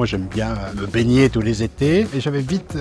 Moi, j'aime bien me baigner tous les étés. Et j'avais vite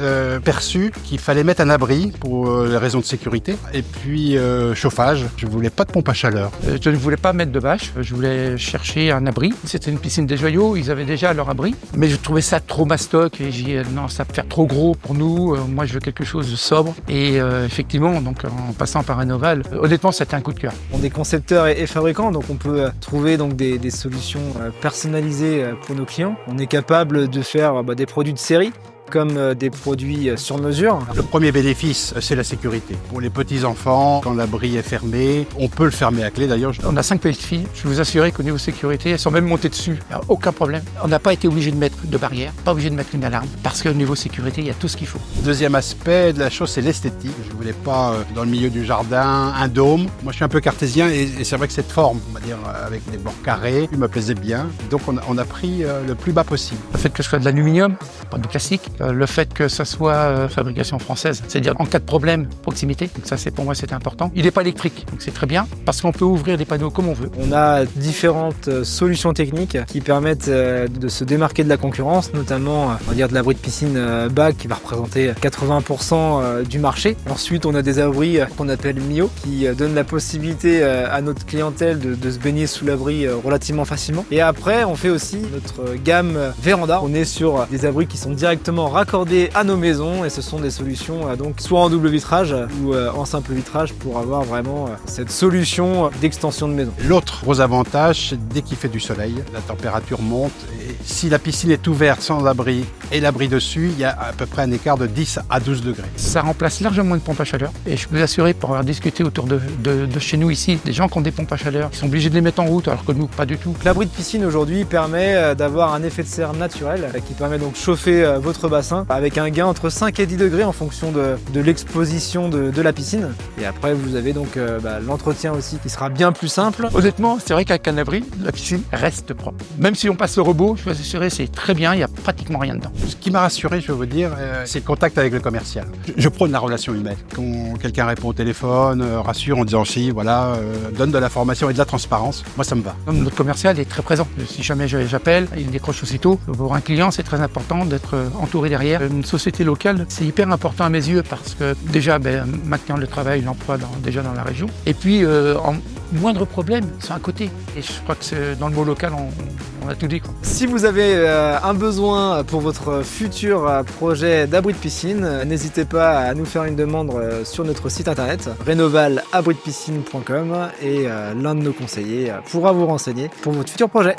perçu qu'il fallait mettre un abri pour les raisons de sécurité. Et puis, chauffage. Je voulais pas de pompe à chaleur. Je ne voulais pas mettre de bâche. Je voulais chercher un abri. C'était une piscine des Joyaux. Ils avaient déjà leur abri. Mais je trouvais ça trop mastoc. Et j'ai dit, non, ça va faire trop gros pour nous. Moi, je veux quelque chose de sobre. Et effectivement, donc, en passant par Rénoval, honnêtement, c'était un coup de cœur. On est concepteurs et fabricants, donc on peut trouver donc des solutions personnalisées pour nos clients. On est capable de faire des produits de série, comme des produits sur mesure. Le premier bénéfice, c'est la sécurité. Pour les petits-enfants, quand l'abri est fermé, on peut le fermer à clé d'ailleurs. On a 5 petites filles. Je peux vous assurer qu'au niveau sécurité, elles sont même montées dessus. Il n'y a aucun problème. On n'a pas été obligé de mettre de barrière, pas obligé de mettre une alarme, parce qu'au niveau sécurité, il y a tout ce qu'il faut. Deuxième aspect de la chose, c'est l'esthétique. Je ne voulais pas, dans le milieu du jardin, un dôme. Moi, je suis un peu cartésien et c'est vrai que cette forme, on va dire, avec des bords carrés, me plaisait bien. Donc, on a pris le plus bas possible. Le fait que ce soit de l'aluminium, pas du classique. Le fait que ça soit fabrication française, c'est-à-dire en cas de problème, proximité. Donc ça, pour moi, c'était important. Il n'est pas électrique, donc c'est très bien, parce qu'on peut ouvrir des panneaux comme on veut. On a différentes solutions techniques qui permettent de se démarquer de la concurrence, notamment, on va dire, de l'abri de piscine bas qui va représenter 80% du marché. Ensuite, on a des abris qu'on appelle Mio, qui donnent la possibilité à notre clientèle de se baigner sous l'abri relativement facilement. Et après, on fait aussi notre gamme Véranda. On est sur des abris qui sont directement raccordés à nos maisons et ce sont des solutions donc soit en double vitrage ou en simple vitrage pour avoir vraiment cette solution d'extension de maison. L'autre gros avantage, c'est dès qu'il fait du soleil, la température monte et si la piscine est ouverte sans abri et l'abri dessus, il y a à peu près un écart de 10 à 12 degrés. Ça remplace largement une pompe à chaleur et je peux vous assurer, pour avoir discuté autour de chez nous ici, des gens qui ont des pompes à chaleur, qui sont obligés de les mettre en route alors que nous, pas du tout. L'abri de piscine aujourd'hui permet d'avoir un effet de serre naturel qui permet donc de chauffer votre bassin avec un gain entre 5 et 10 degrés en fonction de l'exposition de la piscine. Et après, vous avez donc l'entretien aussi qui sera bien plus simple. Honnêtement, c'est vrai qu'avec un abri, la piscine reste propre. Même si on passe le robot, je peux vous assurer, c'est très bien, il n'y a pratiquement rien dedans. Ce qui m'a rassuré, je vais vous dire, c'est le contact avec le commercial. Je prône la relation humaine. Quand quelqu'un répond au téléphone, rassure en disant si, voilà, donne de l'information et de la transparence, moi ça me va. Notre commercial est très présent. Si jamais j'appelle, il décroche aussitôt. Pour un client, c'est très important d'être entouré derrière. Une société locale, c'est hyper important à mes yeux parce que déjà, maintenant le travail, l'emploi déjà dans la région. Et puis, en moindre problème, c'est à côté. Et je crois que dans le mot local, on a tout dit, quoi. Si vous avez un besoin pour votre futur projet d'abri de piscine, n'hésitez pas à nous faire une demande sur notre site internet renovalabridepiscine.com et l'un de nos conseillers pourra vous renseigner pour votre futur projet.